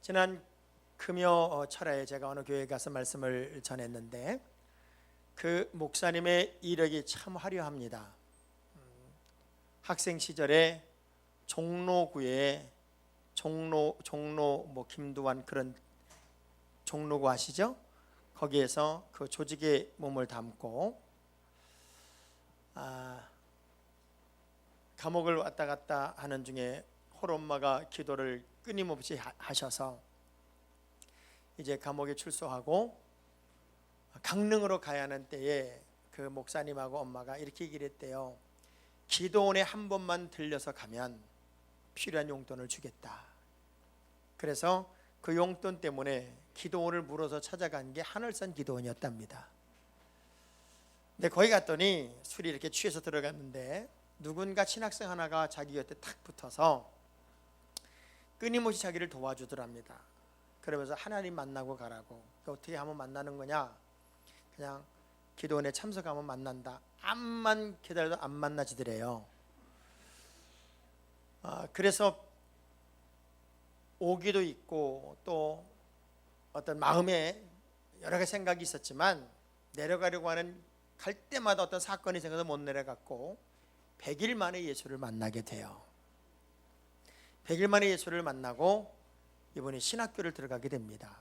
지난 금요 철야에 제가 어느 교회에 가서 말씀을 전했는데 그 목사님의 이력이 참 화려합니다. 학생 시절에 종로구에 종로 뭐 김두한 그런 종로구 아시죠? 거기에서 그 조직에 몸을 담고 감옥을 왔다 갔다 하는 중에 홀엄마가 기도를 끊임없이 하셔서 이제 감옥에 출소하고 강릉으로 가야 하는 때에 그 목사님하고 엄마가 이렇게 얘기를 했대요. 기도원에 한 번만 들려서 가면 필요한 용돈을 주겠다. 그래서 그 용돈 때문에 기도원을 물어서 찾아간 게 하늘산 기도원이었답니다. 근데 거기 갔더니 술이 이렇게 취해서 들어갔는데 누군가 신학생 하나가 자기 곁에 탁 붙어서 끊임없이 자기를 도와주더랍니다. 그러면서 하나님 만나고 가라고. 어떻게 하면 만나는 거냐? 그냥 기도원에 참석하면 만난다. 암만 기다려도 안 만나지더래요. 그래서 오기도 있고 또 어떤 마음에 여러 가지 생각이 있었지만 내려가려고 하는 갈 때마다 어떤 사건이 생겨서 못 내려갔고 100일 만에 예수를 만나게 돼요. 100일 만에 예수를 만나고 이번에 신학교를 들어가게 됩니다.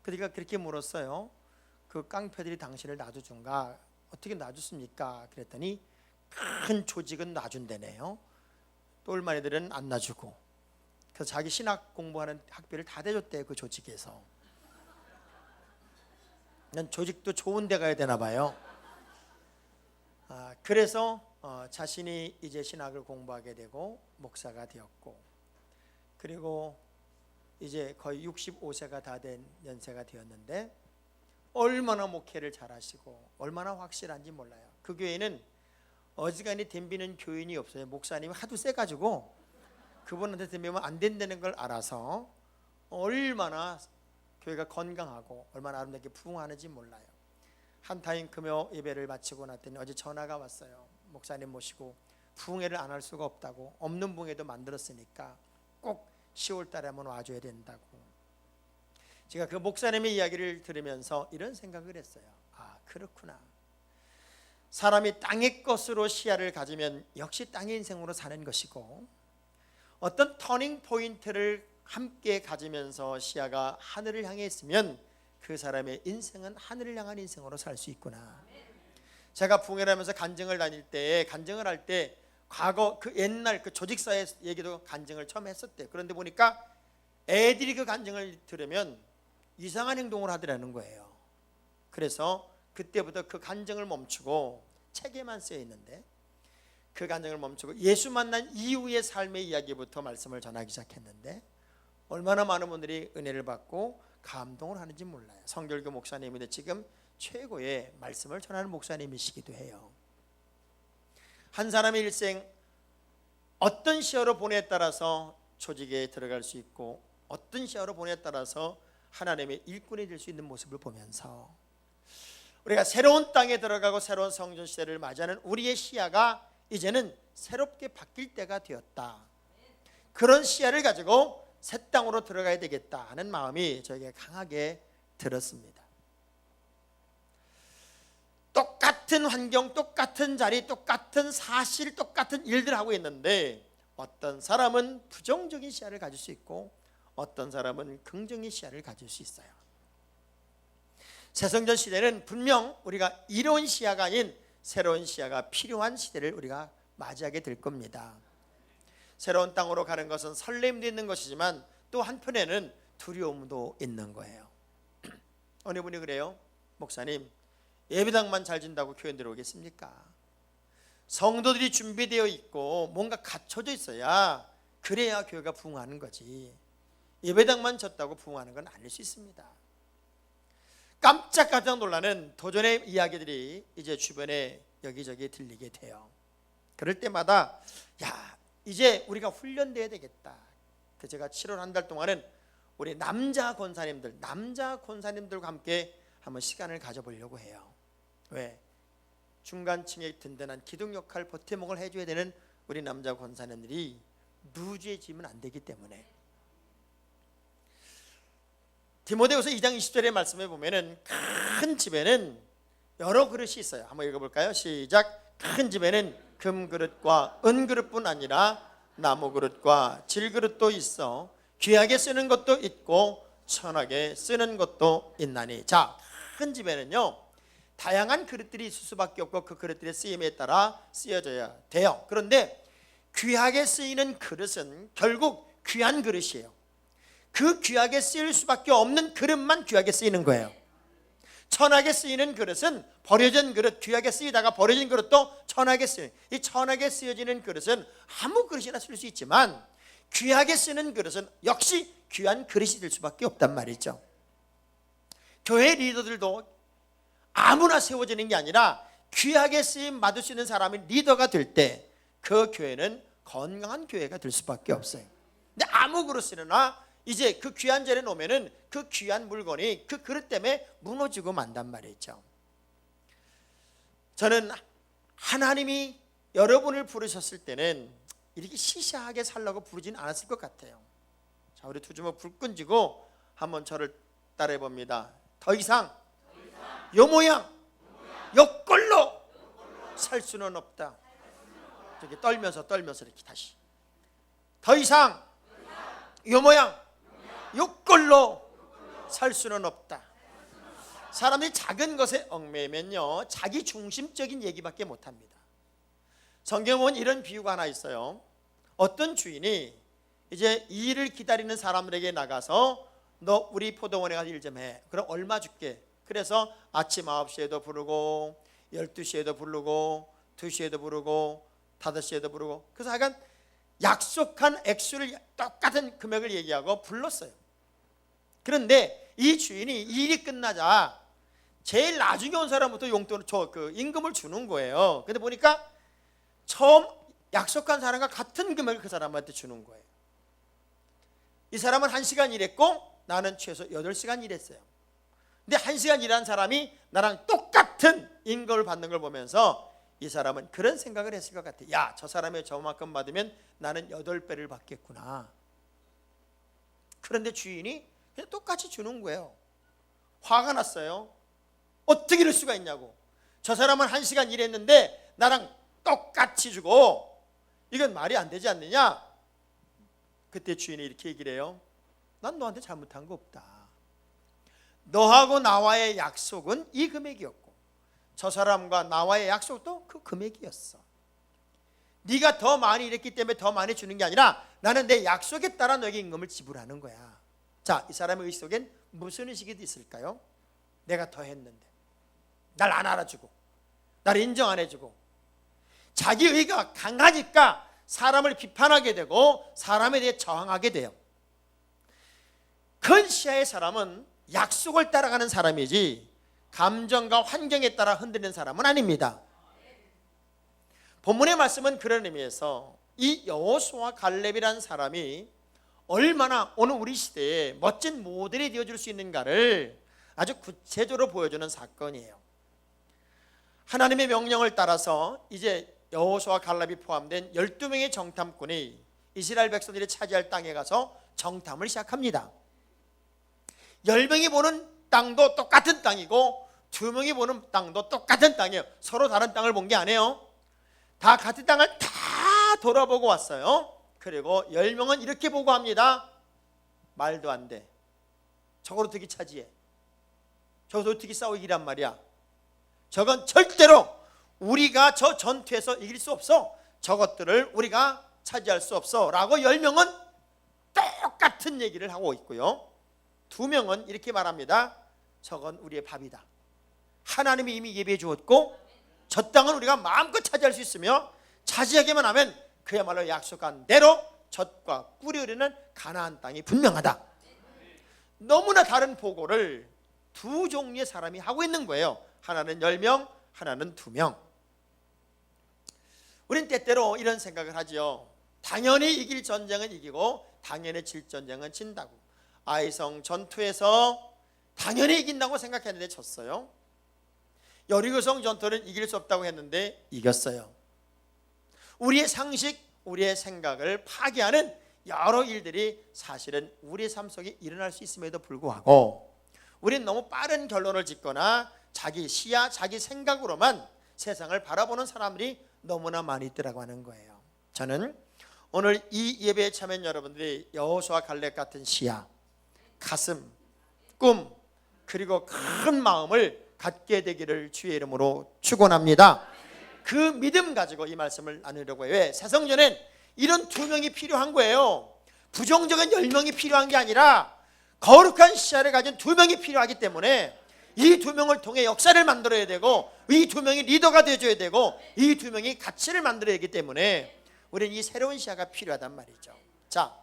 그러니까 그렇게 물었어요. 그 깡패들이 당신을 놔주준가? 어떻게 놔줬습니까? 그랬더니 큰 조직은 놔준다네요. 똘마니들은 안 놔주고. 그래서 자기 신학 공부하는 학비를 다 대줬대요. 그 조직에서. 난 조직도 좋은 데 가야 되나 봐요. 그래서 자신이 이제 신학을 공부하게 되고 목사가 되었고, 그리고 이제 거의 65세가 다 된 연세가 되었는데 얼마나 목회를 잘하시고 얼마나 확실한지 몰라요. 그 교회는 어지간히 덤비는 교인이 없어요. 목사님이 하도 세가지고 그분한테 덤비면 안 된다는 걸 알아서 얼마나 교회가 건강하고 얼마나 아름답게 부흥하는지 몰라요. 한타임 금요 예배를 마치고 났더니 어제 전화가 왔어요. 목사님 모시고 부흥회를 안 할 수가 없다고, 없는 부흥회도 만들었으니까 꼭 10월 달에 한번 와줘야 된다고. 제가 그 목사님의 이야기를 들으면서 이런 생각을 했어요. 그렇구나. 사람이 땅의 것으로 시야를 가지면 역시 땅의 인생으로 사는 것이고, 어떤 터닝 포인트를 함께 가지면서 시야가 하늘을 향해 있으면 그 사람의 인생은 하늘을 향한 인생으로 살 수 있구나. 제가 부흥회를 하면서 간증을 다닐 때, 간증을 할 때 과거 그 옛날 그 조직사의 얘기도 간증을 처음 했었대요. 그런데 보니까 애들이 그 간증을 들으면 이상한 행동을 하더라는 거예요. 그래서 그때부터 그 간증을 멈추고, 책에만 쓰여 있는데 그 간증을 멈추고 예수 만난 이후의 삶의 이야기부터 말씀을 전하기 시작했는데 얼마나 많은 분들이 은혜를 받고 감동을 하는지 몰라요. 성결교 목사님인데 지금 최고의 말씀을 전하는 목사님이시기도 해요. 한 사람의 일생 어떤 시야로 보내에 따라서 조직에 들어갈 수 있고 어떤 시야로 보내에 따라서 하나님의 일꾼이 될 수 있는 모습을 보면서 우리가 새로운 땅에 들어가고 새로운 성전 시대를 맞이하는 우리의 시야가 이제는 새롭게 바뀔 때가 되었다. 그런 시야를 가지고 새 땅으로 들어가야 되겠다 하는 마음이 저에게 강하게 들었습니다. 똑같은 환경, 똑같은 자리, 똑같은 사실, 똑같은 일들을 하고 있는데 어떤 사람은 부정적인 시야를 가질 수 있고 어떤 사람은 긍정의 시야를 가질 수 있어요. 새성전 시대는 분명 우리가 이런 시야가 아닌 새로운 시야가 필요한 시대를 우리가 맞이하게 될 겁니다. 새로운 땅으로 가는 것은 설렘도 있는 것이지만 또 한편에는 두려움도 있는 거예요. 어느 분이 그래요. 목사님, 예배당만 잘 진다고 교회 들어오겠습니까? 성도들이 준비되어 있고 뭔가 갖춰져 있어야 그래야 교회가 부흥하는 거지. 예배당만 졌다고 부흥하는 건 아닐 수 있습니다. 깜짝깜짝 놀라는 도전의 이야기들이 이제 주변에 여기저기 들리게 돼요. 그럴 때마다 이제 우리가 훈련돼야 되겠다. 제가 7월 한 달 동안은 우리 남자 권사님들과 함께 한번 시간을 가져보려고 해요. 왜? 중간층의 든든한 기둥 역할, 보태목을 해줘야 되는 우리 남자 권사님들이 누주해지면 안 되기 때문에 디모데후서 2장 20절의 말씀에 보면은 큰 집에는 여러 그릇이 있어요. 한번 읽어볼까요? 시작. 큰 집에는 금그릇과 은그릇뿐 아니라 나무그릇과 질그릇도 있어 귀하게 쓰는 것도 있고 천하게 쓰는 것도 있나니. 자, 큰 집에는요 다양한 그릇들이 있을 수밖에 없고 그 그릇들의 쓰임에 따라 쓰여져야 돼요. 그런데 귀하게 쓰이는 그릇은 결국 귀한 그릇이에요. 그 귀하게 쓰일 수밖에 없는 그릇만 귀하게 쓰이는 거예요. 천하게 쓰이는 그릇은 버려진 그릇, 귀하게 쓰이다가 버려진 그릇도 천하게 쓰여요. 이 천하게 쓰여지는 그릇은 아무 그릇이나 쓸 수 있지만 귀하게 쓰는 그릇은 역시 귀한 그릇이 될 수밖에 없단 말이죠. 교회 리더들도 아무나 세워지는 게 아니라 귀하게 쓰임 받을 수 있는 사람이 리더가 될 때 그 교회는 건강한 교회가 될 수밖에 없어요. 근데 아무 그릇이나 이제 그 귀한 자리에 놓으면은 그 귀한 물건이 그 그릇 때문에 무너지고 만단 말이죠. 저는 하나님이 여러분을 부르셨을 때는 이렇게 시시하게 살라고 부르지는 않았을 것 같아요. 자, 우리 두 주먹 불 끈지고 한번 저를 따라해 봅니다. 더 이상 요 모양 요 꼴로 살 수는 없다. 이렇게 떨면서 이렇게 다시 더 이상 요 모양 요 꼴로 살 수는 없다. 사람이 작은 것에 얽매이면요 자기 중심적인 얘기밖에 못합니다. 성경에 보면 이런 비유가 하나 있어요. 어떤 주인이 이제 일을 기다리는 사람들에게 나가서 너 우리 포도원에 가서 일 좀 해. 그럼 얼마 줄게. 그래서 아침 9시에도 부르고 12시에도 부르고 2시에도 부르고 5시에도 부르고 그래서 하여간 약속한 액수를 똑같은 금액을 얘기하고 불렀어요. 그런데 이 주인이 일이 끝나자 제일 나중에 온 사람부터 용돈을 임금을 주는 거예요. 근데 보니까 처음 약속한 사람과 같은 금액을 그 사람한테 주는 거예요. 이 사람은 1시간 일했고 나는 최소 8시간 일했어요. 근데 1시간 일한 사람이 나랑 똑같은 임금을 받는 걸 보면서 이 사람은 그런 생각을 했을 것 같아요. 야, 저 사람이 저만큼 받으면 나는 8배를 받겠구나. 그런데 주인이 그냥 똑같이 주는 거예요. 화가 났어요. 어떻게 이럴 수가 있냐고. 저 사람은 1시간 일했는데 나랑 똑같이 주고 이건 말이 안 되지 않느냐. 그때 주인이 이렇게 얘기를 해요. 난 너한테 잘못한 거 없다. 너하고 나와의 약속은 이 금액이었고 저 사람과 나와의 약속도 그 금액이었어. 네가 더 많이 일했기 때문에 더 많이 주는 게 아니라 나는 내 약속에 따라 너에게 임금을 지불하는 거야. 자, 이 사람의 의식 속엔 무슨 의식이 있을까요? 내가 더 했는데 날 안 알아주고 나를 인정 안 해주고 자기 의가 강하니까 사람을 비판하게 되고 사람에 대해 저항하게 돼요. 큰 시야의 사람은 약속을 따라가는 사람이지 감정과 환경에 따라 흔들리는 사람은 아닙니다. 본문의 말씀은 그런 의미에서 이 여호수아 갈렙이라는 사람이 얼마나 오늘 우리 시대에 멋진 모델이 되어줄 수 있는가를 아주 구체적으로 보여주는 사건이에요. 하나님의 명령을 따라서 이제 여호수아 갈렙이 포함된 12명의 정탐꾼이 이스라엘 백성들이 차지할 땅에 가서 정탐을 시작합니다. 10명이 보는 땅도 똑같은 땅이고 2명이 보는 땅도 똑같은 땅이에요. 서로 다른 땅을 본 게 아니에요. 다 같은 땅을 다 돌아보고 왔어요. 그리고 10명은 이렇게 보고합니다. 말도 안 돼. 저걸 어떻게 차지해? 저걸 어떻게 싸우기란 말이야? 저건 절대로 우리가 저 전투에서 이길 수 없어. 저것들을 우리가 차지할 수 없어 라고 10명은 똑같은 얘기를 하고 있고요. 2명은 이렇게 말합니다. 저건 우리의 밥이다. 하나님이 이미 예비해 주었고 저 땅은 우리가 마음껏 차지할 수 있으며 차지하기만 하면 그야말로 약속한 대로 젖과 꿀이 흐르는 가나안 땅이 분명하다. 너무나 다른 보고를 두 종류의 사람이 하고 있는 거예요. 하나는 10명, 하나는 2명. 우린 때때로 이런 생각을 하죠. 당연히 이길 전쟁은 이기고 당연히 질 전쟁은 진다고. 아이성 전투에서 당연히 이긴다고 생각했는데 졌어요. 여리고성 전투는 이길 수 없다고 했는데 이겼어요. 우리의 상식, 우리의 생각을 파괴하는 여러 일들이 사실은 우리의 삶 속에 일어날 수 있음에도 불구하고 우리는 너무 빠른 결론을 짓거나 자기 시야, 자기 생각으로만 세상을 바라보는 사람들이 너무나 많이 있더라고 하는 거예요. 저는 오늘 이 예배에 참여한 여러분들이 여호수아 갈렙 같은 시야, 가슴, 꿈, 그리고 큰 마음을 갖게 되기를 주의 이름으로 축원합니다. 그 믿음 가지고 이 말씀을 나누려고 해요. 왜? 새성전엔 이런 2명이 필요한 거예요. 부정적인 10명이 필요한 게 아니라 거룩한 시야를 가진 2명이 필요하기 때문에 이 2명을 통해 역사를 만들어야 되고, 이 2명이 리더가 되어줘야 되고, 이 2명이 가치를 만들어야 하기 때문에 우리는 이 새로운 시야가 필요하단 말이죠. 자,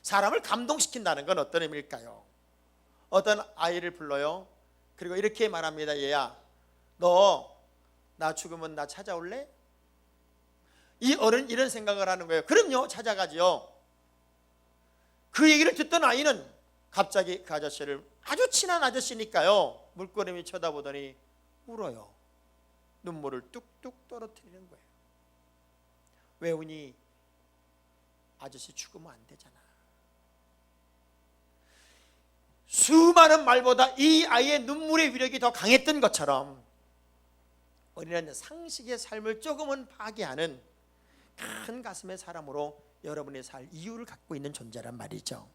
사람을 감동시킨다는 건 어떤 의미일까요? 어떤 아이를 불러요. 그리고 이렇게 말합니다. 얘야, 너 나 죽으면 나 찾아올래? 이 어른 이런 생각을 하는 거예요. 그럼요, 찾아가지요. 그 얘기를 듣던 아이는 갑자기 그 아저씨를, 아주 친한 아저씨니까요, 물끄러미 쳐다보더니 울어요. 눈물을 뚝뚝 떨어뜨리는 거예요. 왜 우니? 아저씨 죽으면 안 되잖아. 수많은 말보다 이 아이의 눈물의 위력이 더 강했던 것처럼 우리는 상식의 삶을 조금은 파괴하는 큰 가슴의 사람으로 여러분의 살 이유를 갖고 있는 존재란 말이죠.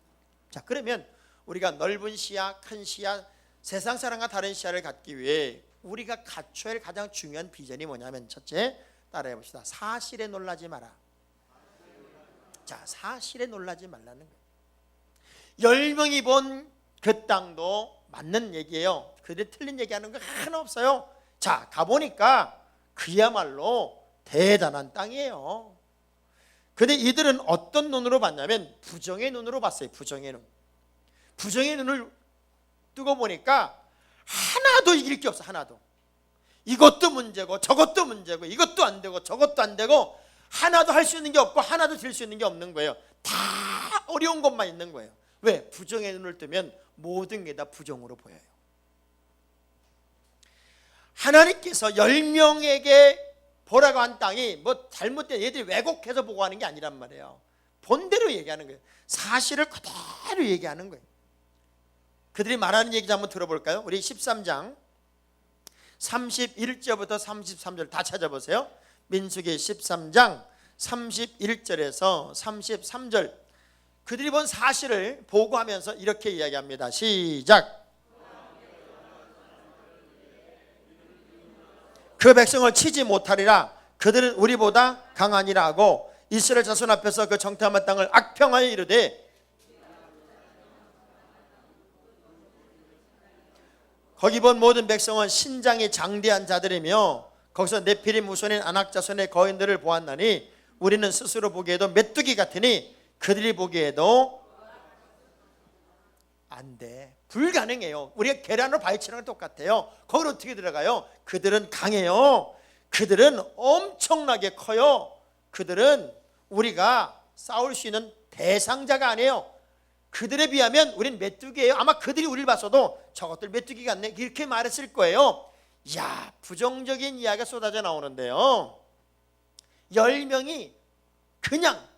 자, 그러면 우리가 넓은 시야, 큰 시야, 세상 사람과 다른 시야를 갖기 위해 우리가 갖춰야 할 가장 중요한 비전이 뭐냐면, 첫째, 따라해 봅시다. 사실에 놀라지 마라. 자, 사실에 놀라지 말라는 거예요. 10명이 본 그 땅도 맞는 얘기예요. 그들이 틀린 얘기하는 거 하나 없어요. 자, 가보니까 그야말로 대단한 땅이에요. 근데 이들은 어떤 눈으로 봤냐면 부정의 눈으로 봤어요. 부정의 눈. 부정의 눈을 뜨고 보니까 하나도 이길 게 없어. 하나도. 이것도 문제고 저것도 문제고 이것도 안 되고 저것도 안 되고 하나도 할 수 있는 게 없고 하나도 될 수 있는 게 없는 거예요. 다 어려운 것만 있는 거예요. 왜? 부정의 눈을 뜨면 모든 게 다 부정으로 보여요. 하나님께서 10명에게 보라고 한 땅이 뭐 잘못된, 얘들이 왜곡해서 보고 하는 게 아니란 말이에요. 본대로 얘기하는 거예요. 사실을 그대로 얘기하는 거예요. 그들이 말하는 얘기 한번 들어볼까요? 우리 13장 31절부터 33절 다 찾아보세요. 민수기 13장 31절에서 33절, 그들이 본 사실을 보고하면서 이렇게 이야기합니다. 시작. 그 백성을 치지 못하리라. 그들은 우리보다 강하니라 하고 이스라엘 자손 앞에서 그 정탐한 땅을 악평하여 이르되 거기 본 모든 백성은 신장이 장대한 자들이며 거기서 네피림 후손인 아낙 자손의 거인들을 보았나니 우리는 스스로 보기에도 메뚜기 같으니 그들이 보기에도 안 돼. 불가능해요. 우리가 계란으로 바위치는 건 똑같아요. 거기로 어떻게 들어가요? 그들은 강해요. 그들은 엄청나게 커요. 그들은 우리가 싸울 수 있는 대상자가 아니에요. 그들에 비하면 우린 메뚜기예요. 아마 그들이 우리를 봤어도 저것들 메뚜기 같네, 이렇게 말했을 거예요. 이야, 부정적인 이야기가 쏟아져 나오는데요, 10명이 그냥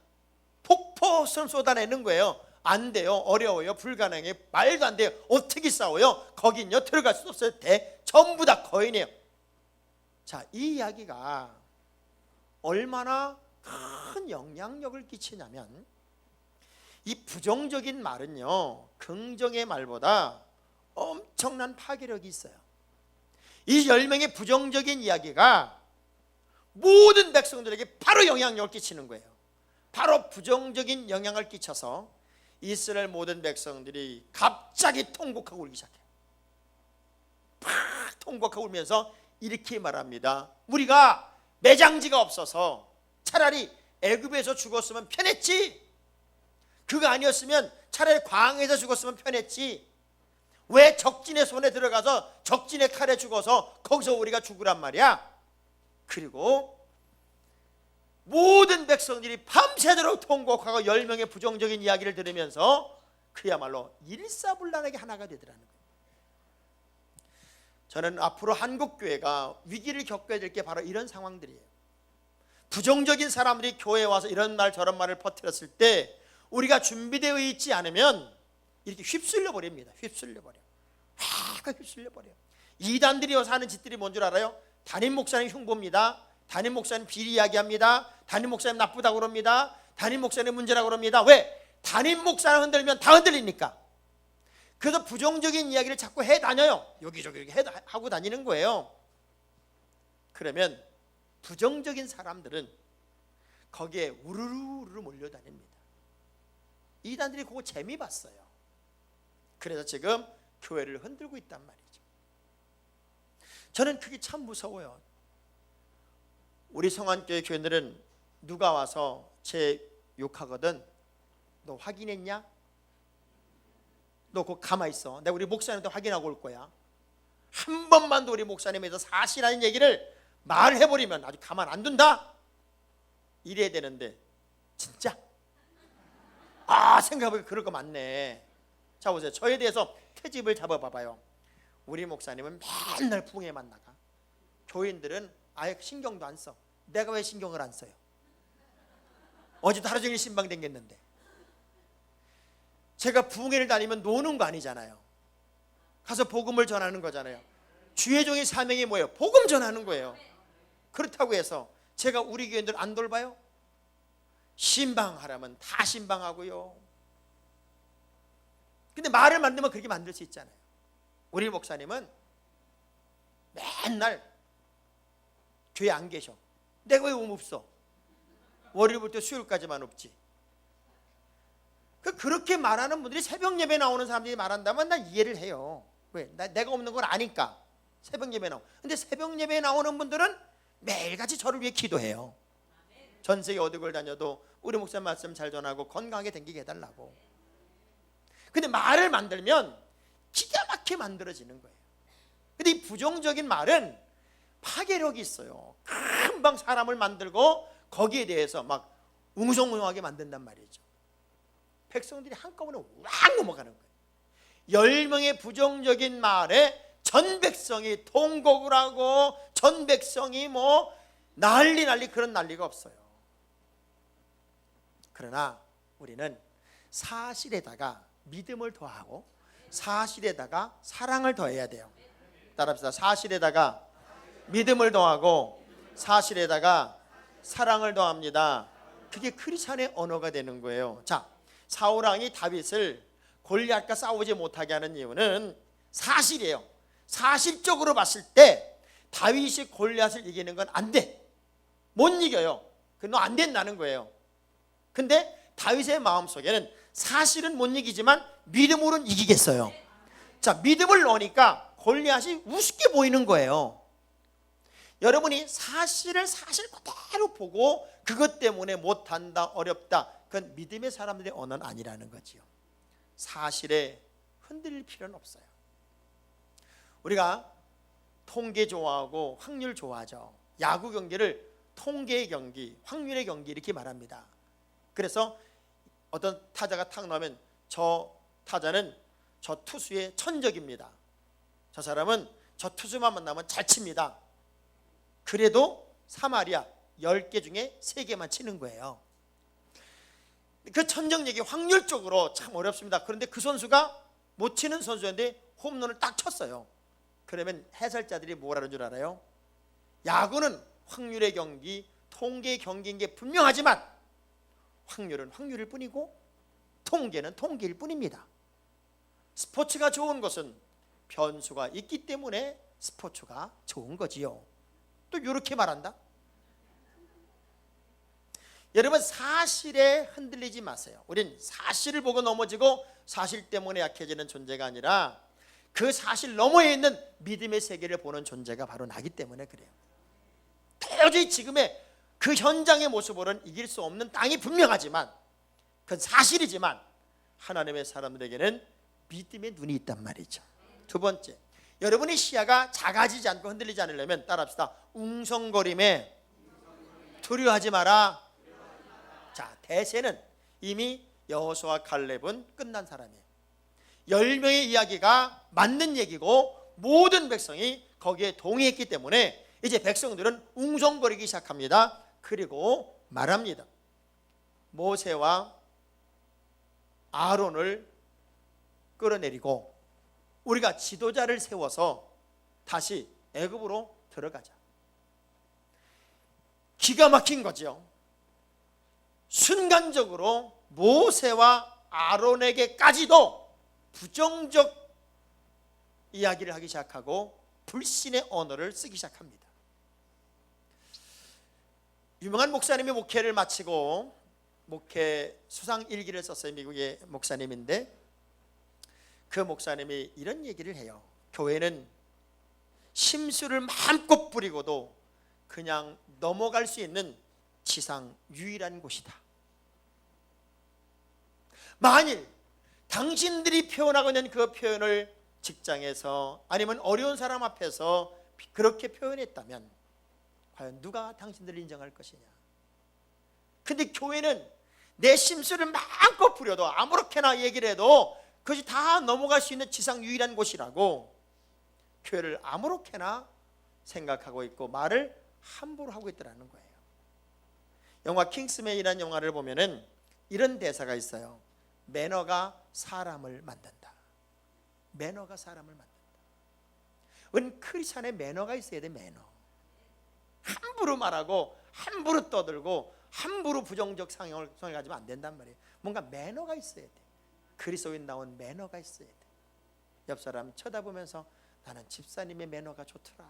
폭포처럼 쏟아내는 거예요. 안 돼요. 어려워요. 불가능해요. 말도 안 돼요. 어떻게 싸워요? 거긴요 들어갈 수 없어요. 전부 다 거인이에요. 자, 이 이야기가 얼마나 큰 영향력을 끼치냐면, 이 부정적인 말은요 긍정의 말보다 엄청난 파괴력이 있어요. 이 10명의 부정적인 이야기가 모든 백성들에게 바로 영향력을 끼치는 거예요. 바로 부정적인 영향을 끼쳐서 이스라엘 모든 백성들이 갑자기 통곡하고 울기 시작해요. 팍 통곡하고 울면서 이렇게 말합니다. 우리가 매장지가 없어서 차라리 애굽에서 죽었으면 편했지, 그거 아니었으면 차라리 광야에서 죽었으면 편했지, 왜 적진의 손에 들어가서 적진의 칼에 죽어서 거기서 우리가 죽으란 말이야. 그리고 모든 백성들이 밤새도록 통곡하고 10명의 부정적인 이야기를 들으면서 그야말로 일사불란하게 하나가 되더라는 거예요. 저는 앞으로 한국교회가 위기를 겪어야 될 게 바로 이런 상황들이에요. 부정적인 사람들이 교회에 와서 이런 말 저런 말을 퍼뜨렸을 때 우리가 준비되어 있지 않으면 이렇게 휩쓸려 버립니다. 휩쓸려 버려. 휩쓸려 버려. 이단들이 와서 하는 짓들이 뭔 줄 알아요? 담임 목사님 흉보입니다. 담임 목사님 비리 이야기합니다. 담임 목사님 나쁘다고 그럽니다. 담임 목사님 문제라고 그럽니다. 왜? 담임 목사를 흔들면 다 흔들리니까. 그래서 부정적인 이야기를 자꾸 해 다녀요. 여기저기 하고 다니는 거예요. 그러면 부정적인 사람들은 거기에 우르르 몰려다닙니다. 이단들이 그거 재미 봤어요. 그래서 지금 교회를 흔들고 있단 말이죠. 저는 그게 참 무서워요. 우리 성안교회 교회들은 누가 와서 제 욕하거든. 너 확인했냐? 너 그거 가만히 있어. 내가 우리 목사님한테 확인하고 올 거야. 한 번만 더 우리 목사님에 대해서 사실이라는 얘기를 말해버리면 아주 가만 안 둔다. 이래야 되는데 진짜? 생각해보니까 그럴 거 많네. 자 보세요. 저에 대해서 트집을 잡아봐봐요. 우리 목사님은 맨날 부흥회만 나가. 교인들은 아예 신경도 안 써. 내가 왜 신경을 안 써요? 어제도 하루 종일 신방 댕겼는데. 제가 부흥회를 다니면 노는 거 아니잖아요. 가서 복음을 전하는 거잖아요. 주의 종의 사명이 뭐예요? 복음 전하는 거예요. 그렇다고 해서 제가 우리 교인들 안 돌봐요? 신방하라면 다 신방하고요. 근데 말을 만들면 그렇게 만들 수 있잖아요. 우리 목사님은 맨날 교회 안 계셔. 내가 왜 없어? 월요일부터 수요일까지만 없지. 그렇게 말하는 분들이 새벽 예배 나오는 사람들이 말한다면 난 이해를 해요. 왜? 내가 없는 걸 아니까 새벽 예배 나오. 근데 새벽 예배 나오는 분들은 매일같이 저를 위해 기도해요. 전 세계 어디 걸 다녀도 우리 목사님 말씀 잘 전하고 건강하게 댕기게 해달라고. 근데 말을 만들면 기가 막히게 만들어지는 거예요. 근데 이 부정적인 말은 파괴력이 있어요. 금방 사람을 만들고 거기에 대해서 막 웅성웅성하게 만든단 말이죠. 백성들이 한꺼번에 확 넘어가는 거예요. 10명의 부정적인 말에 전 백성이 통곡을 하고 전 백성이 뭐 난리 그런 난리가 없어요. 그러나 우리는 사실에다가 믿음을 더하고 사실에다가 사랑을 더해야 돼요. 따라합시다. 사실에다가 믿음을 더하고 사실에다가 사랑을 더합니다. 그게 크리스찬의 언어가 되는 거예요. 자, 사울왕이 다윗을 골리앗과 싸우지 못하게 하는 이유는 사실이에요. 사실적으로 봤을 때 다윗이 골리앗을 이기는 건 안 돼. 못 이겨요. 너 안 된다는 거예요. 근데 다윗의 마음속에는 사실은 못 이기지만 믿음으로는 이기겠어요. 자, 믿음을 넣으니까 골리앗이 우습게 보이는 거예요. 여러분이 사실을 사실 그대로 보고 그것 때문에 못한다, 어렵다, 그건 믿음의 사람들의 언어는 아니라는 거지요. 사실에 흔들릴 필요는 없어요. 우리가 통계 좋아하고 확률 좋아하죠. 야구 경기를 통계의 경기, 확률의 경기 이렇게 말합니다. 그래서 어떤 타자가 탁 나오면 저 타자는 저 투수의 천적입니다. 저 사람은 저 투수만 만나면 잘 칩니다. 그래도 3할이야. 10개 중에 3개만 치는 거예요. 그 천적 얘기 확률적으로 참 어렵습니다. 그런데 그 선수가 못 치는 선수였는데 홈런을 딱 쳤어요. 그러면 해설자들이 뭐라는 줄 알아요? 야구는 확률의 경기, 통계의 경기인 게 분명하지만 확률은 확률일 뿐이고 통계는 통계일 뿐입니다. 스포츠가 좋은 것은 변수가 있기 때문에 스포츠가 좋은 거지요. 또 이렇게 말한다? 여러분, 사실에 흔들리지 마세요. 우린 사실을 보고 넘어지고 사실 때문에 약해지는 존재가 아니라 그 사실 너머에 있는 믿음의 세계를 보는 존재가 바로 나기 때문에 그래요. 도저히 지금의 그 현장의 모습으로는 이길 수 없는 땅이 분명하지만 그건 사실이지만 하나님의 사람들에게는 믿음의 눈이 있단 말이죠. 두 번째, 여러분의 시야가 작아지지 않고 흔들리지 않으려면 따라합시다. 웅성거림에 두려워하지 마라. 자, 대세는 이미 여호수아 갈렙은 끝난 사람이에요. 10명의 이야기가 맞는 얘기고 모든 백성이 거기에 동의했기 때문에 이제 백성들은 웅성거리기 시작합니다. 그리고 말합니다. 모세와 아론을 끌어내리고 우리가 지도자를 세워서 다시 애굽으로 들어가자. 기가 막힌 거죠. 순간적으로 모세와 아론에게까지도 부정적 이야기를 하기 시작하고 불신의 언어를 쓰기 시작합니다. 유명한 목사님이 목회를 마치고 목회 수상 일기를 썼어요. 미국의 목사님인데 그 목사님이 이런 얘기를 해요. 교회는 심술을 마음껏 부리고도 그냥 넘어갈 수 있는 지상 유일한 곳이다. 만일 당신들이 표현하고 있는 그 표현을 직장에서 아니면 어려운 사람 앞에서 그렇게 표현했다면 과연 누가 당신들을 인정할 것이냐. 근데 교회는 내 심술을 마음껏 부려도 아무렇게나 얘기를 해도 그것이 다 넘어갈 수 있는 지상 유일한 곳이라고 교회를 아무렇게나 생각하고 있고 말을 함부로 하고 있더라는 거예요. 영화 킹스맨이라는 영화를 보면은 이런 대사가 있어요. 매너가 사람을 만든다. 매너가 사람을 만든다. 우리는 크리스찬의 매너가 있어야 돼. 매너. 함부로 말하고 함부로 떠들고 함부로 부정적 성향을 가지면 안 된단 말이에요. 뭔가 매너가 있어야 돼. 그리스도인 나온 매너가 있어야 돼. 옆 사람 쳐다보면서 나는 집사님의 매너가 좋더라.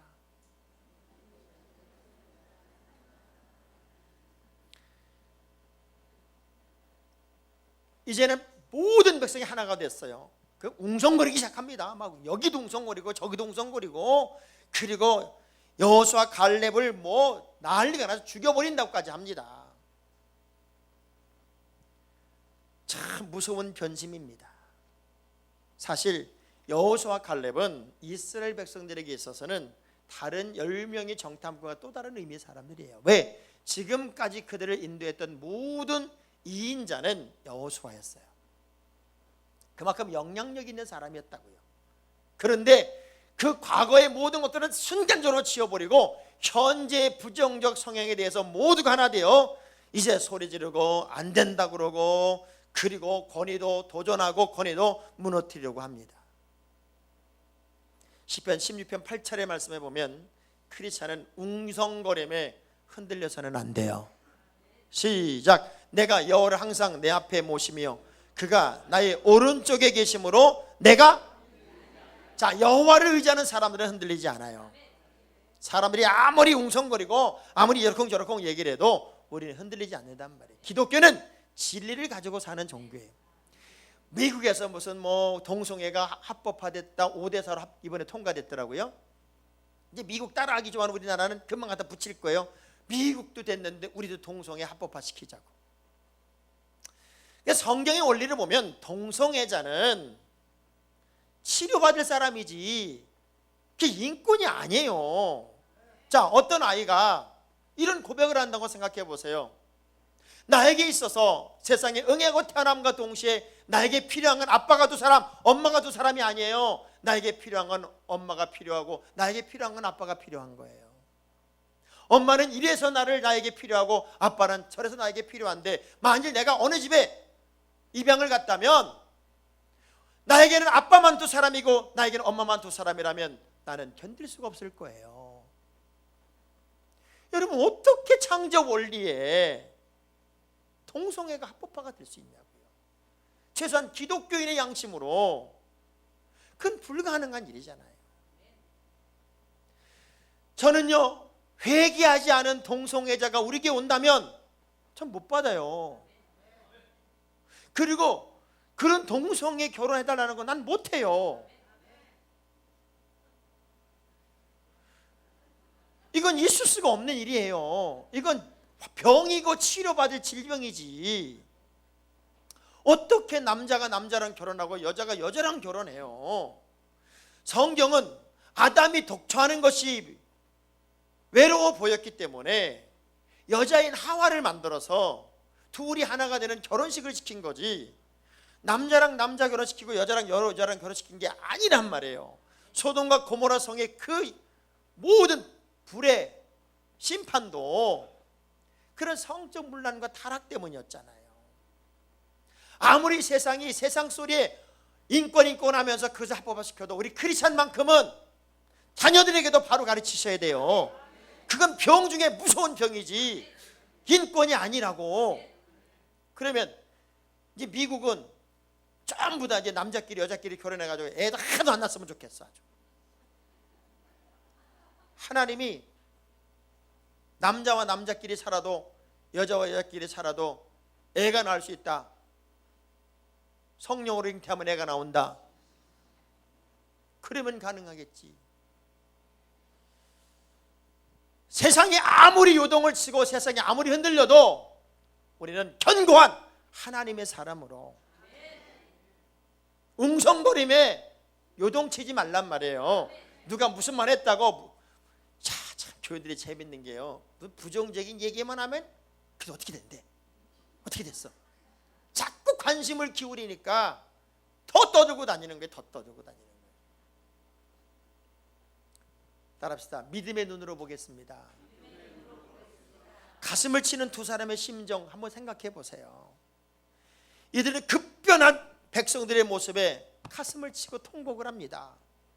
이제는 모든 백성이 하나가 됐어요. 그 웅성거리기 시작합니다. 막 여기도 웅성거리고 저기도 웅성거리고 그리고 여호수아 갈렙을 뭐 난리가 나서 죽여버린다고까지 합니다. 참 무서운 변심입니다. 사실 여호수아 갈렙은 이스라엘 백성들에게 있어서는 다른 10명의 정탐꾼과 또 다른 의미의 사람들이에요. 왜? 지금까지 그들을 인도했던 모든 2인자는 여호수아였어요. 그만큼 영향력 있는 사람이었다고요. 그런데 그 과거의 모든 것들은 순간적으로 지워버리고 현재의 부정적 성향에 대해서 모두가 하나 되어 이제 소리 지르고 안 된다 그러고 그리고 권위도 도전하고 권위도 무너뜨리려고 합니다. 시편 16편 8절의 말씀에 보면 크리스찬은 웅성거림에 흔들려서는 안 돼요. 시작. 내가 여호와를 항상 내 앞에 모시며 그가 나의 오른쪽에 계심으로 내가 자 여호와를 의지하는 사람들은 흔들리지 않아요. 사람들이 아무리 웅성거리고 아무리 여러쿵저러쿵 얘기를 해도 우리는 흔들리지 않는단 말이에요. 기독교는 진리를 가지고 사는 종교예요. 미국에서 무슨 뭐 동성애가 합법화됐다 5대4로 이번에 통과됐더라고요. 이제 미국 따라하기 좋아하는 우리나라는 금방 갖다 붙일 거예요. 미국도 됐는데 우리도 동성애 합법화 시키자고. 성경의 원리를 보면 동성애자는 치료받을 사람이지 그게 인권이 아니에요. 자, 어떤 아이가 이런 고백을 한다고 생각해 보세요. 나에게 있어서 세상에 응애고 태어남과 동시에 나에게 필요한 건 아빠가 두 사람, 엄마가 두 사람이 아니에요. 나에게 필요한 건 엄마가 필요하고 나에게 필요한 건 아빠가 필요한 거예요. 엄마는 이래서 나에게 필요하고 아빠는 저래서 나에게 필요한데 만일 내가 어느 집에 입양을 갔다면 나에게는 아빠만 두 사람이고 나에게는 엄마만 두 사람이라면 나는 견딜 수가 없을 거예요. 여러분 어떻게 창조 원리에 동성애가 합법화가 될 수 있냐고요. 최소한 기독교인의 양심으로 그건 불가능한 일이잖아요. 저는요 회개하지 않은 동성애자가 우리에게 온다면 전 못 받아요. 그리고 그런 동성애 결혼해달라는 건 난 못해요. 이건 있을 수가 없는 일이에요. 이건 병이고 치료받을 질병이지. 어떻게 남자가 남자랑 결혼하고 여자가 여자랑 결혼해요? 성경은 아담이 독처하는 것이 외로워 보였기 때문에 여자인 하와를 만들어서 둘이 하나가 되는 결혼식을 시킨 거지 남자랑 남자 결혼시키고 여자랑 여자랑 결혼시킨 게 아니란 말이에요. 소돔과 고모라 성의 그 모든 불의 심판도 그런 성적 문란과 타락 때문이었잖아요. 아무리 세상이 세상 소리에 인권 하면서 그것을 합법화시켜도 우리 크리스찬만큼은 자녀들에게도 바로 가르치셔야 돼요. 그건 병 중에 무서운 병이지 인권이 아니라고. 그러면 이제 미국은 전부 다 이제 남자끼리 여자끼리 결혼해가지고 애도 하나도 안 낳았으면 좋겠어. 아주. 하나님이 남자와 남자끼리 살아도 여자와 여자끼리 살아도 애가 낳을 수 있다. 성령으로 잉태하면 애가 나온다. 그러면 가능하겠지. 세상이 아무리 요동을 치고 세상이 아무리 흔들려도 우리는 견고한 하나님의 사람으로 웅성거림에 요동치지 말란 말이에요. 누가 무슨 말 했다고. 참 교인들이 재밌는 게요, 부정적인 얘기만 하면 그게 어떻게 된대? 어떻게 됐어? 자꾸 관심을 기울이니까 더 떠들고 다니는 거예요. 더 떠들고 다니는 거예요. 따라합시다. 믿음의 눈으로 보겠습니다. 가슴을 치는 두 사람의 심정 한번 생각해 보세요. 이들은 급변한 백성들의 모습에 가슴을 치고 통곡을 합니다.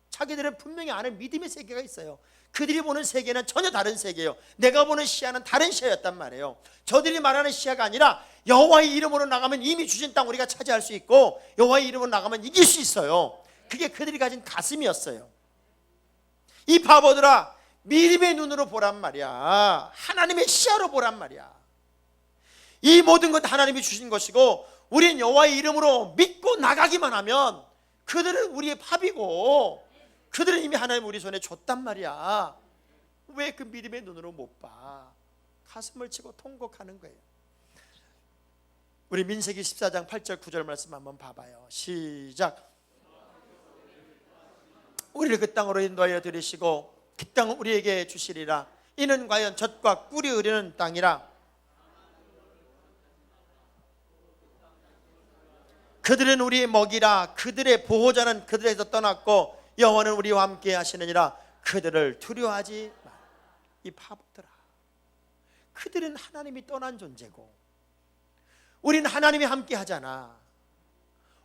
자기들은 분명히 아는 믿음의 세계가 있어요. 그들이 보는 세계는 전혀 다른 세계예요. 내가 보는 시야는 다른 시야였단 말이에요. 저들이 말하는 시야가 아니라 여호와의 이름으로 나가면 이미 주신 땅 우리가 차지할 수 있고 여호와의 이름으로 나가면 이길 수 있어요. 그게 그들이 가진 가슴이었어요. 이 바보들아, 믿음의 눈으로 보란 말이야. 하나님의 시야로 보란 말이야. 이 모든 것 하나님이 주신 것이고 우린 여호와의 이름으로 믿고 나가기만 하면 그들은 우리의 밥이고 그들은 이미 하나님 우리 손에 줬단 말이야. 왜 그 믿음의 눈으로 못 봐? 가슴을 치고 통곡하는 거예요. 우리 민세기 14장 8절 9절 말씀 한번 봐봐요. 시작. 우리를 그 땅으로 인도하여 들이시고 그 땅을 우리에게 주시리라. 이는 과연 젖과 꿀이 흐르는 땅이라. 그들은 우리의 먹이라. 그들의 보호자는 그들에서 떠났고 여호와는 우리와 함께 하시느니라. 그들을 두려워하지 마. 이 바보들아, 그들은 하나님이 떠난 존재고 우리는 하나님이 함께 하잖아.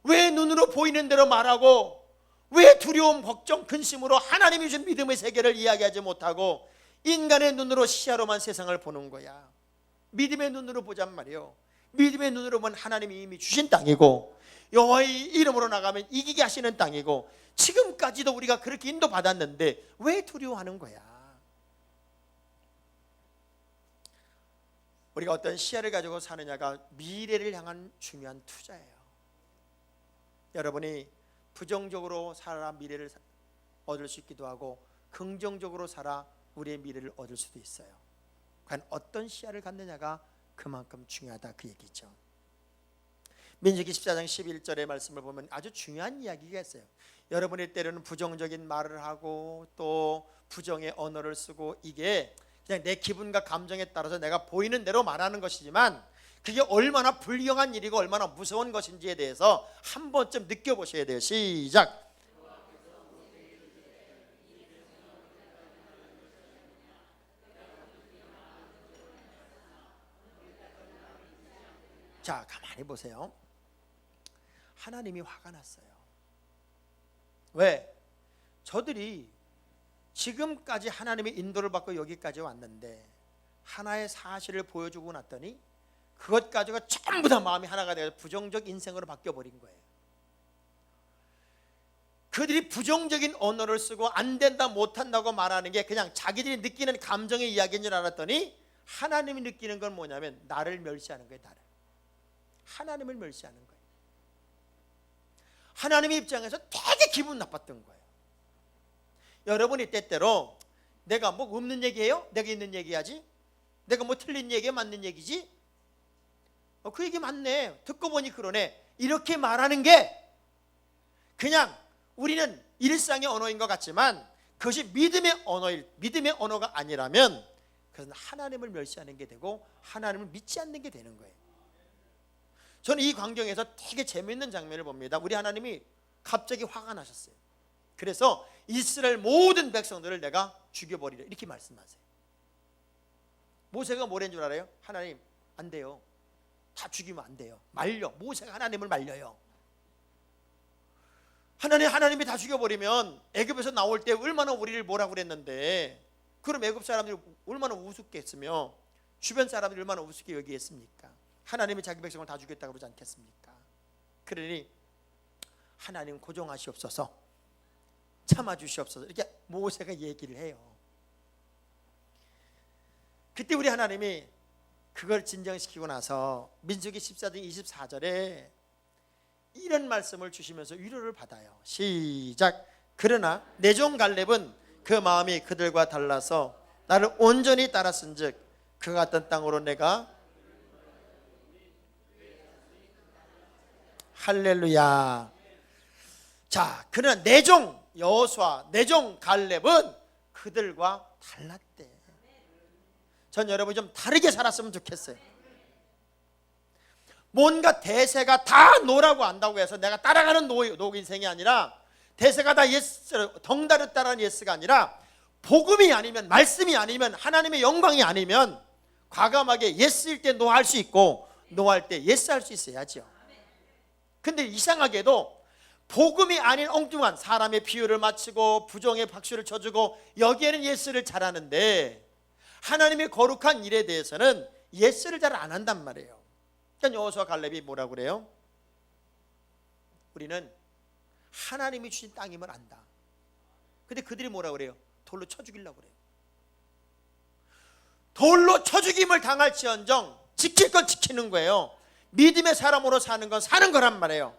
왜 눈으로 보이는 대로 말하고 왜 두려움, 걱정, 근심으로 하나님이 준 믿음의 세계를 이야기하지 못하고 인간의 눈으로 시야로만 세상을 보는 거야. 믿음의 눈으로 보잔 말이요. 믿음의 눈으로 보면 하나님이 이미 주신 땅이고 여호와의 이름으로 나가면 이기게 하시는 땅이고 지금까지도 우리가 그렇게 인도받았는데 왜 두려워하는 거야? 우리가 어떤 시야를 가지고 사느냐가 미래를 향한 중요한 투자예요. 여러분이 부정적으로 살아 미래를 얻을 수 있기도 하고 긍정적으로 살아 우리의 미래를 얻을 수도 있어요. 과연 어떤 시야를 갖느냐가 그만큼 중요하다, 그 얘기죠. 민수기 14장 11절의 말씀을 보면 아주 중요한 이야기가 있어요. 여러분이 때로는 부정적인 말을 하고 또 부정의 언어를 쓰고 이게 그냥 내 기분과 감정에 따라서 내가 보이는 대로 말하는 것이지만 그게 얼마나 불경한 일이고 얼마나 무서운 것인지에 대해서 한 번쯤 느껴보셔야 돼요. 시작. 자, 가만히 보세요. 하나님이 화가 났어요. 왜? 저들이 지금까지 하나님의 인도를 받고 여기까지 왔는데 하나의 사실을 보여주고 났더니 그것 가지고 전부 다 마음이 하나가 되어서 부정적 인생으로 바뀌어버린 거예요. 그들이 부정적인 언어를 쓰고 안 된다 못한다고 말하는 게 그냥 자기들이 느끼는 감정의 이야기인 줄 알았더니 하나님이 느끼는 건 뭐냐면 나를 멸시하는 거예요. 나를. 하나님을 멸시하는 거예요. 하나님의 입장에서 되게 기분 나빴던 거예요. 여러분이 때때로 내가 뭐 없는 얘기예요? 내가 있는 얘기하지? 내가 뭐 틀린 얘기야? 맞는 얘기지? 그 얘기 맞네. 듣고 보니 그러네. 이렇게 말하는 게 그냥 우리는 일상의 언어인 것 같지만 그것이 믿음의 언어가 아니라면 그것은 하나님을 멸시하는 게 되고 하나님을 믿지 않는 게 되는 거예요. 저는 이 광경에서 되게 재미있는 장면을 봅니다. 우리 하나님이 갑자기 화가 나셨어요. 그래서 이스라엘 모든 백성들을 내가 죽여버리라 이렇게 말씀하세요. 모세가 뭐라는 줄 알아요? 하나님 안 돼요. 다 죽이면 안 돼요. 말려. 모세가 하나님을 말려요. 하나님이 다 죽여버리면 애굽에서 나올 때 얼마나 우리를 뭐라고 그랬는데, 그럼 애굽 사람들이 얼마나 우습겠으며 주변 사람들이 얼마나 우습게 여기겠습니까? 하나님이 자기 백성을 다 죽였다고 그러지 않겠습니까? 그러니 하나님 고정하시옵소서, 참아주시옵소서, 이렇게 모세가 얘기를 해요. 그때 우리 하나님이 그걸 진정시키고 나서 민수기 14장 24절에 이런 말씀을 주시면서 위로를 받아요. 시작. 그러나 내 종 갈렙은 그 마음이 그들과 달라서 나를 온전히 따랐은즉 그 같은 땅으로 내가, 할렐루야. 자, 그러나 내 종 여호수아, 내 종 갈렙은 그들과 달랐대. 전 여러분이 좀 다르게 살았으면 좋겠어요. 뭔가 대세가 다 노라고 안다고 해서 내가 따라가는 노 인생이 아니라, 대세가 다 예스, 덩달아 따라하는 예스가 아니라, 복음이 아니면, 말씀이 아니면, 하나님의 영광이 아니면 과감하게 예스일 때 노할 수 있고 노할 때 예스할 수 있어야죠. 근데 이상하게도 복음이 아닌 엉뚱한 사람의 비유를 마치고 부정의 박수를 쳐주고 여기에는 예스를 잘하는데, 하나님의 거룩한 일에 대해서는 예스를 잘 안 한단 말이에요. 그러니까 여호수아 갈렙이 뭐라고 그래요? 우리는 하나님이 주신 땅임을 안다. 근데 그들이 뭐라고 그래요? 돌로 쳐 죽이려고 그래요. 돌로 쳐 죽임을 당할지언정 지킬 건 지키는 거예요. 믿음의 사람으로 사는 건 사는 거란 말이에요.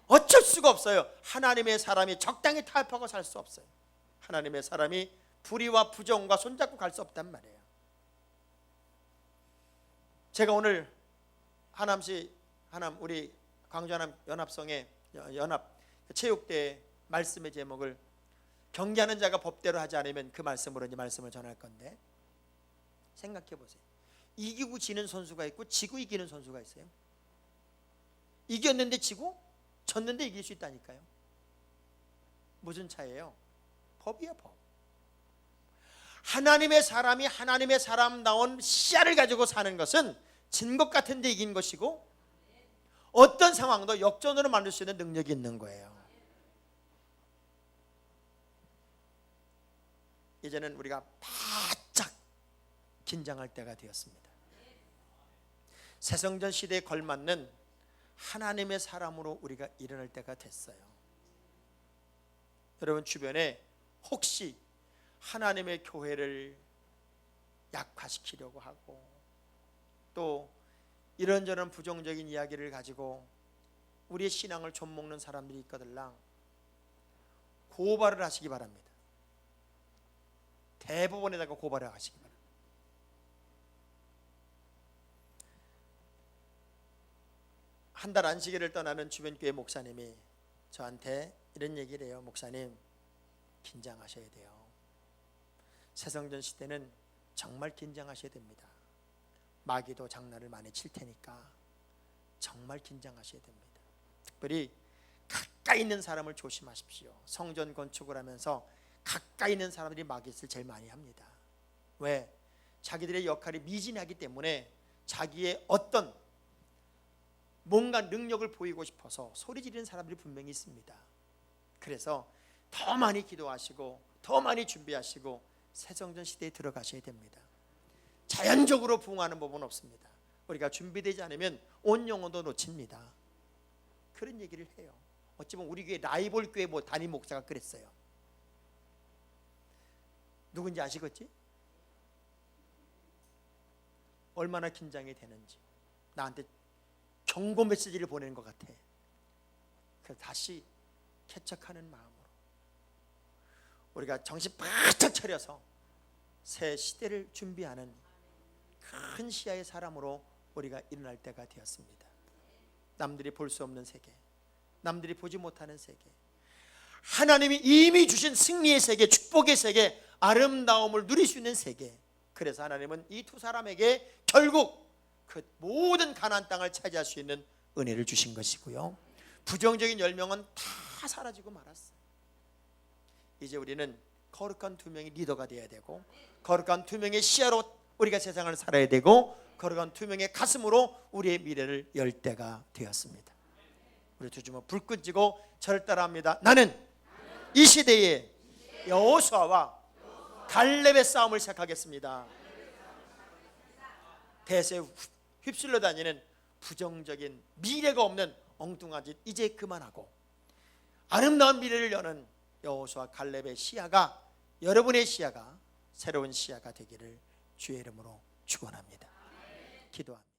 어쩔 수가 없어요. 하나님의 사람이 적당히 타협하고 살 수 없어요. 하나님의 사람이 불의와 부정과 손잡고 갈 수 없단 말이에요. 제가 오늘 하남 우리 광주 하남 연합성의 연합 체육대 말씀의 제목을 경계하는 자가 법대로 하지 않으면 그 말씀으로 이제 말씀을 전할 건데, 생각해 보세요. 이기고 지는 선수가 있고 지고 이기는 선수가 있어요. 이겼는데 지고 졌는데 이길 수 있다니까요. 무슨 차이예요? 법이야, 법. 하나님의 사람이 하나님의 사람다운 시야를 가지고 사는 것은 진 것 같은데 이긴 것이고, 어떤 상황도 역전으로 만들 수 있는 능력이 있는 거예요. 이제는 우리가 바짝 긴장할 때가 되었습니다. 새성전 시대에 걸맞는 하나님의 사람으로 우리가 일어날 때가 됐어요. 여러분 주변에 혹시 하나님의 교회를 약화시키려고 하고 또 이런저런 부정적인 이야기를 가지고 우리의 신앙을 좀먹는 사람들이 있거들랑 고발을 하시기 바랍니다. 대법원에다가 고발을 하시기 바랍니다. 한 달 안식일을 떠나는 주변 교회 목사님이 저한테 이런 얘기를 해요. 목사님, 긴장하셔야 돼요. 새성전 시대는 정말 긴장하셔야 됩니다. 마귀도 장난을 많이 칠 테니까 정말 긴장하셔야 됩니다. 특별히 가까이 있는 사람을 조심하십시오. 성전 건축을 하면서 가까이 있는 사람들이 마귀짓을 제일 많이 합니다. 왜? 자기들의 역할이 미진하기 때문에 자기의 어떤 뭔가 능력을 보이고 싶어서 소리 지르는 사람들이 분명히 있습니다. 그래서 더 많이 기도하시고 더 많이 준비하시고 새성전 시대에 들어가셔야 됩니다. 자연적으로 부흥하는 법은 없습니다. 우리가 준비되지 않으면 온 영혼도 놓칩니다. 그런 얘기를 해요. 어찌 보면 우리 교회 라이벌 교회 담임 목사가 그랬어요. 누군지 아시겠지? 얼마나 긴장이 되는지 나한테 경고 메시지를 보내는 것 같아. 그래서 다시 개척하는 마음으로 우리가 정신 바짝 차려서 새 시대를 준비하는 큰 시야의 사람으로 우리가 일어날 때가 되었습니다. 남들이 볼 수 없는 세계, 남들이 보지 못하는 세계, 하나님이 이미 주신 승리의 세계, 축복의 세계, 아름다움을 누릴 수 있는 세계. 그래서 하나님은 이 두 사람에게 결국 그 모든 가나안 땅을 차지할 수 있는 은혜를 주신 것이고요. 부정적인 열명은 다 사라지고 말았어요. 이제 우리는 거룩한 두 명의 리더가 되어야 되고 거룩한 두 명의 시야로 우리가 세상을 살아야 되고 거룩한 투명의 가슴으로 우리의 미래를 열 때가 되었습니다. 우리 두 주먹 불 끄지고 저를 따라합니다. 나는 이 시대에 여호수아와 갈렙의 싸움을 시작하겠습니다. 대세에 휩쓸려 다니는 부정적인 미래가 없는 엉뚱한 짓 이제 그만하고 아름다운 미래를 여는 여호수아 갈렙의 시야가, 여러분의 시야가 새로운 시야가 되기를 주의 이름으로 축원합니다. 기도합니다.